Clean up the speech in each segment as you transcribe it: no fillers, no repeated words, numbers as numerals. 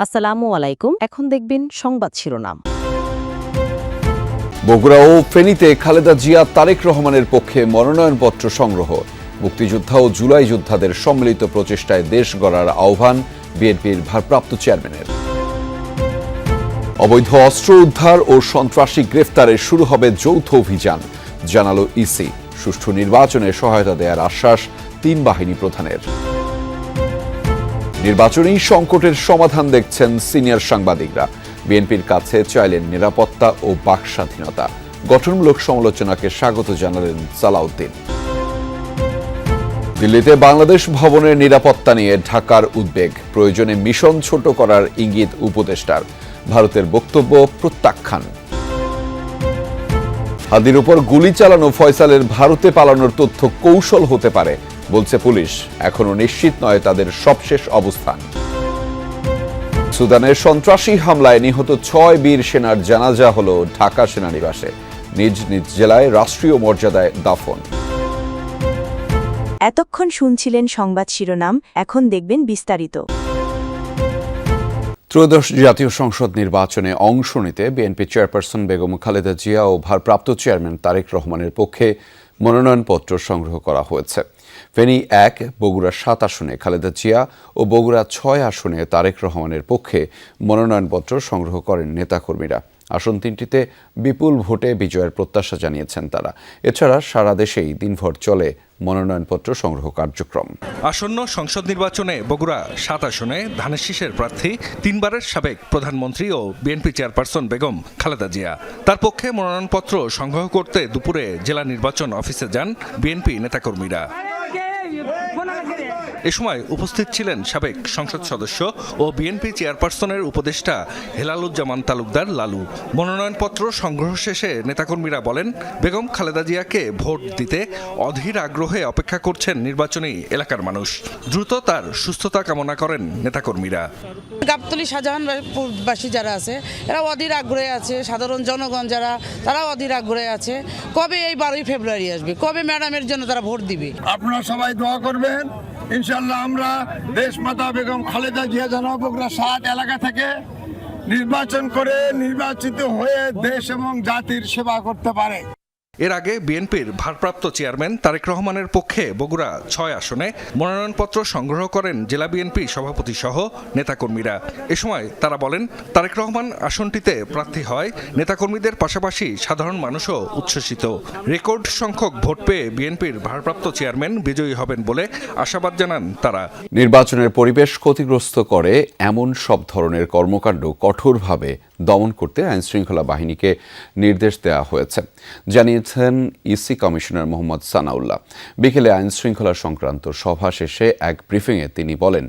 আসসালামু আলাইকুম। এখন দেখবেন সংবাদ শিরোনাম। বগুড়া ও ফেনীতে খালেদা জিয়া তারেক রহমানের পক্ষে মনোনয়নপত্র সংগ্রহ। মুক্তিযোদ্ধা ও জুলাই যোদ্ধাদের সম্মিলিত প্রচেষ্টায় দেশ গড়ার আহ্বান বিএনপির ভারপ্রাপ্ত চেয়ারম্যানের। অবৈধ অস্ত্র উদ্ধার ও সন্ত্রাসী গ্রেফতারে শুরু হবে যৌথ অভিযান, জানালো ইসি। সুষ্ঠু নির্বাচনে সহায়তা দেওয়ার আশ্বাস তিন বাহিনী প্রধানের। নির্বাচনী সংকটের সমাধান দেখছেন সিনিয়র সাংবাদিকরা। বিএনপির কাছে চাইলেন নিরাপত্তা ও বাক স্বাধীনতা। গঠনমূলক সমালোচনাকে স্বাগত জানালেন সালাউদ্দিন। দিল্লিতে বাংলাদেশ ভবনের নিরাপত্তা নিয়ে ঢাকার উদ্বেগ, প্রয়োজনে মিশন ছোট করার ইঙ্গিত উপদেষ্টার। ভারতের বক্তব্য প্রত্যাখ্যান। হাদির উপর গুলি চালানো ফয়সালের ভারতে পালানোর তথ্য কৌশল হতে পারে বলছে পুলিশ। এখনো নিশ্চিত নয় তাদের সবশেষ অবস্থান। সুদানের সন্ত্রাসী হামলায় নিহত 6 বীর সেনার জানাজা হল ঢাকা সেনানিবাসে। নিজ নিজ জেলায় রাষ্ট্রীয় মর্যাদায় দাফন। এতক্ষণ শুনছিলেন সংবাদ শিরোনাম, এখন দেখবেন বিস্তারিত। ত্রয়োদশ জাতীয় সংসদ নির্বাচনে অংশ নিতে বিএনপি চেয়ারপারসন বেগম খালেদা জিয়া ও ভারপ্রাপ্ত চেয়ারম্যান তারেক রহমানের পক্ষে মনোনয়নপত্র সংগ্রহ করা হয়েছে। ফেনী 1, বগুড়া 7 আসনে খালেদা জিয়া ও বগুড়া 6 আসনে তারেক রহমানের পক্ষে মনোনয়নপত্র সংগ্রহ করেন নেতাকর্মীরা। আসন 3টিতে বিপুল ভোটে বিজয়ের প্রত্যাশা জানিয়েছেন তারা। এছাড়া সারা দেশেই দিনভর চলে মনোনয়নপত্র সংগ্রহ কার্যক্রম। আসন্ন সংসদ নির্বাচনে বগুড়া 7 আসনে ধানের শীষের প্রার্থী 3 বারের সাবেক প্রধানমন্ত্রী ও বিএনপি চেয়ারপারসন বেগম খালেদা জিয়া। তার পক্ষে মনোনয়নপত্র সংগ্রহ করতে দুপুরে জেলা নির্বাচন অফিসে যান বিএনপি নেতাকর্মীরা। এ সময় উপস্থিত ছিলেন সাবেক সংসদ সদস্য ও বিএনপি চেয়ারপারসনের উপদেষ্টা হেলালুজ্জামান তালুকদার লালু। মনোনয়নপত্র সংগ্রহ শেষে নেতাকর্মীরা বলেন, বেগম খালেদা জিয়াকে ভোট দিতে অধীর আগ্রহে অপেক্ষা করছেন নির্বাচনী এলাকার মানুষ। দ্রুত তার সুস্থতা কামনা করেন নেতাকর্মীরা। গাবতলী শাহজাহানবাসী যারা আছে এরা অধীর আগ্রহে আছে, সাধারণ জনগণ যারা তারা অধীর আগ্রহে আছে কবে এই 12ই ফেব্রুয়ারি আসবে, কবে ম্যাডামের জন্য তারা ভোট দিবে। আপনারা সবাই দোয়া করবেন, ইনশাআল্লাহ আমরা দেশমাতা বেগম খালেদা জিয়া যেন বগুড়া 7 এলাকা থেকে নির্বাচন করে নির্বাচিত হয়ে দেশ এবং জাতির সেবা করতে পারে। এর আগে বিএনপির ভারপ্রাপ্ত চেয়ারম্যান তারেক রহমানের পক্ষে বগুড়া 6 আসনে মনোনয়নপত্র সংগ্রহ করেন জেলা বিএনপি সভাপতি সহ নেতাকর্মীরা। এ সময় তারা বলেন, তারেক রহমান আসনটিতে প্রার্থী হয় নেতাকর্মীদের পাশাপাশি সাধারণ মানুষও উচ্ছ্বসিত। রেকর্ড সংখ্যক ভোট পেয়ে বিএনপির ভারপ্রাপ্ত চেয়ারম্যান বিজয়ী হবেন বলে আশাবাদ জানান তারা। নির্বাচনের পরিবেশ ক্ষতিগ্রস্ত করে এমন সব ধরনের কর্মকাণ্ড কঠোরভাবে দমন করতে আইনশৃঙ্খলা বাহিনীকে নির্দেশ দেওয়া হয়েছে, জানিয়েছেন ইসি কমিশনার মোহাম্মদ সানাউল্লাহ। বিকেলে আইনশৃঙ্খলা সংক্রান্ত সভা শেষে এক ব্রিফিংয়ে তিনি বলেন,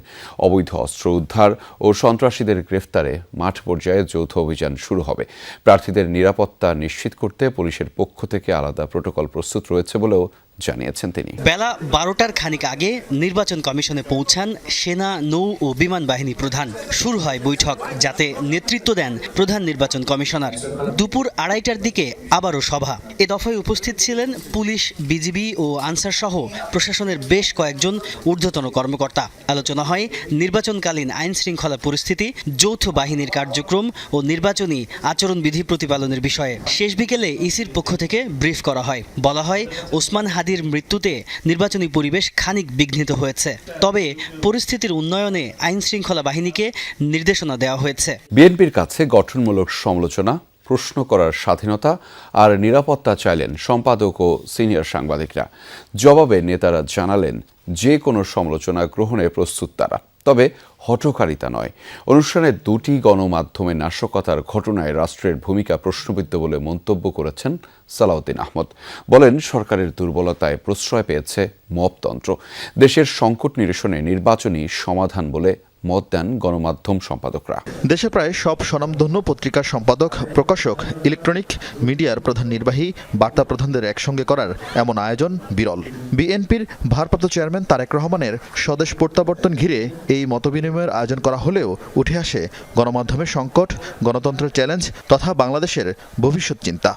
অবৈধ অস্ত্র উদ্ধার ও সন্ত্রাসীদের গ্রেফতারে মাঠ পর্যায়ে যৌথ অভিযান শুরু হবে। প্রার্থীদের নিরাপত্তা নিশ্চিত করতে পুলিশের পক্ষ থেকে আলাদা প্রটোকল প্রস্তুত রয়েছে বলেও জানিয়েছেন তিনি। বেলা 12টার খানিক আগে নির্বাচন কমিশনে পৌঁছান সেনা, নৌ ও বিমান বাহিনী প্রধান। শুরু হয় বৈঠক, যাতে নেতৃত্ব দেন প্রধান নির্বাচন কমিশনার। দুপুর 2:30টার দিকে আবারও সভা। এ দফায় উপস্থিত ছিলেন পুলিশ, বিজিবি ও আনসার সহ প্রশাসনের বেশ কয়েকজন ঊর্ধ্বতন কর্মকর্তা। আলোচনা হয় নির্বাচনকালীন আইন শৃঙ্খলা পরিস্থিতি, যৌথ বাহিনীর কার্যক্রম ও নির্বাচনী আচরণবিধি প্রতিপালনের বিষয়ে। শেষ বিকেলে ইসির পক্ষ থেকে ব্রিফ করা হয়। বলা হয়, ওসমান হাদির মৃত্যুতে নির্বাচনী পরিবেশ খানিক বিঘ্নিত হয়েছে, তবে পরিস্থিতির উন্নয়নে আইন শৃঙ্খলা বাহিনীকে নির্দেশনা দেওয়া হয়েছে। বিএনপির কাছে গঠনমূলক সমালোচনা, প্রশ্ন করার স্বাধীনতা আর নিরাপত্তা চাইলেন সম্পাদক ও সিনিয়র সাংবাদিকরা। জবাবে নেতারা জানালেন, যে কোনো সমালোচনা গ্রহণে প্রস্তুত তারা, তবে হঠকারিতা নয়। অনুষ্ঠানে 2টি গণমাধ্যমে নাশকতার ঘটনায় রাষ্ট্রের ভূমিকা প্রশ্নবিদ্ধ বলে মন্তব্য করেছেন সালাউদ্দিন আহমদ। বলেন, সরকারের দুর্বলতায় প্রশ্রয় পেয়েছে মবতন্ত্র। দেশের সংকট নিরসনে নির্বাচনী সমাধান বলে মত দেন গণমাধ্যম সম্পাদকরা। দেশে প্রায় সব স্বনামধন্য পত্রিকার সম্পাদক, প্রকাশক, ইলেকট্রনিক মিডিয়ার প্রধান নির্বাহী, বার্তা প্রধানদের একসঙ্গে করার এমন আয়োজন বিরল। বিএনপির ভারপ্রাপ্ত চেয়ারম্যান তারেক রহমানের স্বদেশ প্রত্যাবর্তন ঘিরে এই মতবিনিময়ের আয়োজন করা হলেও উঠে আসে গণমাধ্যমের সংকট, গণতন্ত্রের চ্যালেঞ্জ তথা বাংলাদেশের ভবিষ্যৎ চিন্তা।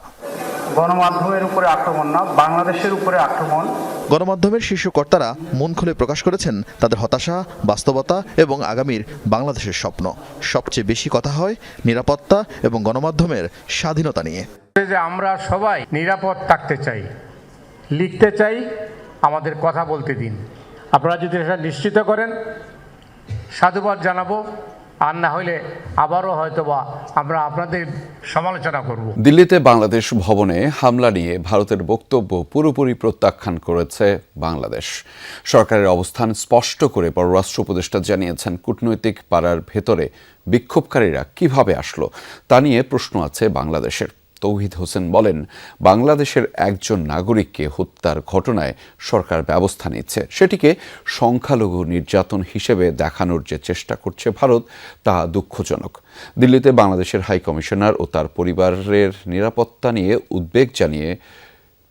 গণমাধ্যমের উপরে আক্রমণ না, বাংলাদেশের উপরে আক্রমণ। গণমাধ্যমের শীর্ষ কর্তারা মন খুলে প্রকাশ করেছেন তাদের হতাশা, বাস্তবতা এবং আগামীর বাংলাদেশের স্বপ্ন। সবচেয়ে বেশি কথা হয় নিরাপত্তা এবং গণমাধ্যমের স্বাধীনতা নিয়ে। যে আমরা সবাই নিরাপদ থাকতে চাই, লিখতে চাই, আমাদের কথা বলতে দিন। আপনারা যদি এটা নিশ্চিত করেন সাধুবাদ জানাবো, আর না হলে আবারও হয়তোবা আমরা আপনাদের সমালোচনা করব। দিল্লিতে বাংলাদেশ ভবনে হামলা নিয়ে ভারতের বক্তব্য পুরোপুরি প্রত্যাখ্যান করেছে বাংলাদেশ। সরকারের অবস্থান স্পষ্ট করে পররাষ্ট্র উপদেষ্টা জানিয়েছেন, কূটনৈতিক পাড়ার ভেতরে বিক্ষোভকারীরা কিভাবে আসলো তা নিয়ে প্রশ্ন আছে বাংলাদেশের। তৌহিদ হোসেন বলেন, বাংলাদেশের একজন নাগরিককে হত্যার ঘটনায় সরকার ব্যবস্থা নিচ্ছে, সেটিকে সংখ্যালঘু নির্যাতন হিসেবে দেখানোর যে চেষ্টা করছে ভারত, তা দুঃখজনক। দিল্লিতে বাংলাদেশের হাই কমিশনার ও তার পরিবারের নিরাপত্তা নিয়ে উদ্বেগ জানিয়ে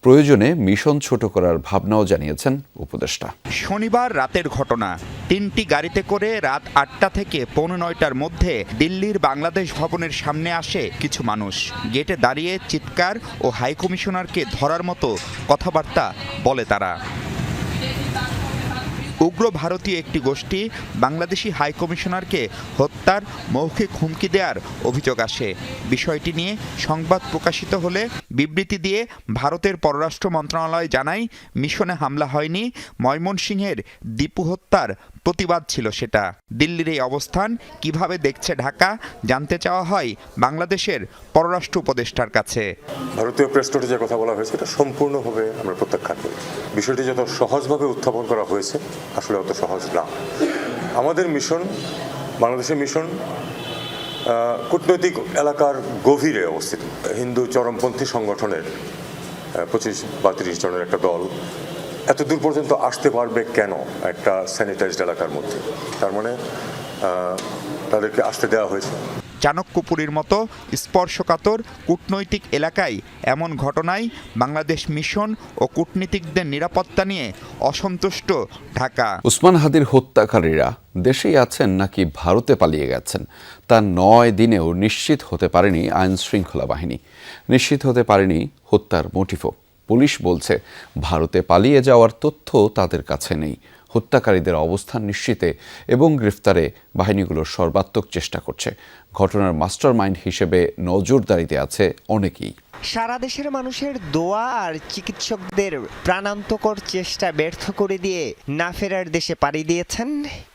প্রয়োজনে মিশন ছোট করার ভাবনাও জানিয়েছেন উপদেষ্টা। শনিবার রাতের ঘটনা। 3টি গাড়িতে করে রাত 8টা থেকে 9:15টার মধ্যে দিল্লির বাংলাদেশ ভবনের সামনে আসে কিছু মানুষ। গেটে দাঁড়িয়ে চিৎকার ও হাই কমিশনারকে ধরার মতো কথাবার্তা বলে তারা। উগ্র ভারতীয় একটি গোষ্ঠী বাংলাদেশি হাই কমিশনারকে হত্যার মৌখিক হুমকি দেওয়ার অভিযোগ আসে। বিষয়টি নিয়ে সংবাদ প্রকাশিত হলে বিবৃতি দিয়ে ভারতের পররাষ্ট্র মন্ত্রণালয় জানায়, মিশনে হামলা হয়নি, ময়মনসিংহের দীপু হত্যার প্রতিবাদ ছিল সেটা। দিল্লির এই অবস্থান কিভাবে দেখছে ঢাকা জানতে চাওয়া হয় বাংলাদেশের পররাষ্ট্র উপদেষ্টার কাছে। ভারতীয় প্রেস নোটে যে কথা বলা হয়েছে এটা সম্পূর্ণভাবে আমরা প্রত্যাখ্যান করি। বিষয়টি যত সহজভাবে উত্থাপন করা হয়েছে আসলে অত সহজ না। আমাদের মিশন, বাংলাদেশের মিশন কূটনৈতিক এলাকার গভীরে অবস্থিত। হিন্দু চরমপন্থী সংগঠনের 25 বা 30 জনের একটা দল এত দূর পর্যন্ত আসতে পারবে কেন একটা স্যানিটাইজড এলাকার মধ্যে? তার মানে তাদেরকে আসতে দেওয়া হয়েছে। চাণক্যপুরীর মতো স্পর্শকাতর কূটনৈতিক এলাকায় এমন ঘটনায় বাংলাদেশ মিশন ও কূটনীতিকদের নিরাপত্তা নিয়ে অসন্তুষ্ট ঢাকা। উসমান হাদির হত্যাকারীরা দেশেই আছেন নাকি ভারতে পালিয়ে গেছেন তা 9 দিনেও নিশ্চিত হতে পারেনি আইন শৃঙ্খলা বাহিনী। নিশ্চিত হতে পারেনি হত্যার মোটিভও। পুলিশ বলছে, ভারতে পালিয়ে যাওয়ার তথ্য তাদের কাছে নেই। হত্যাকারীদের অবস্থান নিশ্চিতে এবং গ্রেফতারে বাহিনীগুলো সর্বাত্মক চেষ্টা করছে। ঘটনার মাস্টারমাইন্ড হিসেবে নজরদারিতে আছে অনেকেই। সারা দেশের মানুষের দোয়া আর চিকিৎসকদের প্রাণান্তকর চেষ্টা ব্যর্থ করে দিয়ে না ফেরার দেশে পাড়ি দিয়েছেন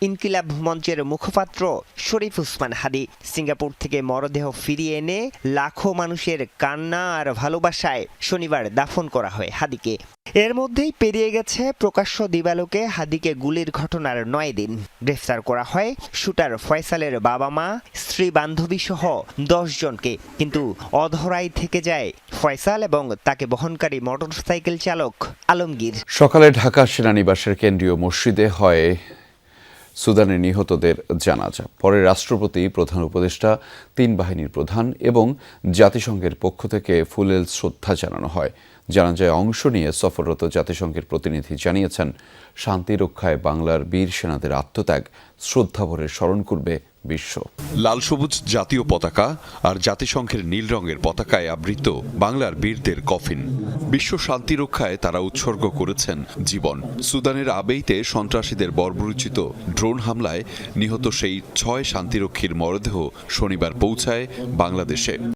ইনকিলাব মঞ্চের মুখপাত্র শরীফ উসমান হাদি। সিঙ্গাপুর থেকে মরদেহ ফিরিয়ে এনে লাখো মানুষের কান্না আর ভালোবাসায় শনিবার দাফন করা হয় হাদিকে। এর মধ্যেই পেরিয়ে গেছে প্রকাশ্য দিবালোকে হাদিকে গুলির ঘটনার 9 দিন। গ্রেফতার করা হয় শুটার ফয়সালের বাবা মা, স্ত্রী, বান্ধবী সহ 10 জনকে। কিন্তু অধরাই থেকে যায় ফয়সাল এবং তাকে বহনকারী মোটরসাইকেল চালক আলমগীর। সকালে ঢাকা সেনানিবাসের কেন্দ্রীয় মসজিদে হয় সুদানের নিহতদের জানাজা। পরে রাষ্ট্রপতি, প্রধান উপদেষ্টা, 3 বাহিনীর প্রধান এবং জাতিসংঘের পক্ষ থেকে ফুলেল শ্রদ্ধা জানানো হয়। জানাজায় অংশ নিয়ে সফররত জাতিসংঘের প্রতিনিধি জানিয়েছেন, শান্তি রক্ষায় বাংলার বীর সেনাদের আত্মত্যাগ শ্রদ্ধাভরে স্মরণ করবে বিশ্ব। লাল সবুজ জাতীয় পতাকা আর জাতিসংঘের নীল রঙের পতাকায় আবৃত বাংলার বীরদের কফিন। বিশ্ব শান্তি রক্ষায় তারা উৎসর্গ করেছেন জীবন। সুদানের আবেইতে সন্ত্রাসীদের বর্বরোচিত ড্রোন হামলায় নিহত সেই 6 শান্তিরক্ষীর মরদেহ শনিবার পৌঁছায় বাংলাদেশে।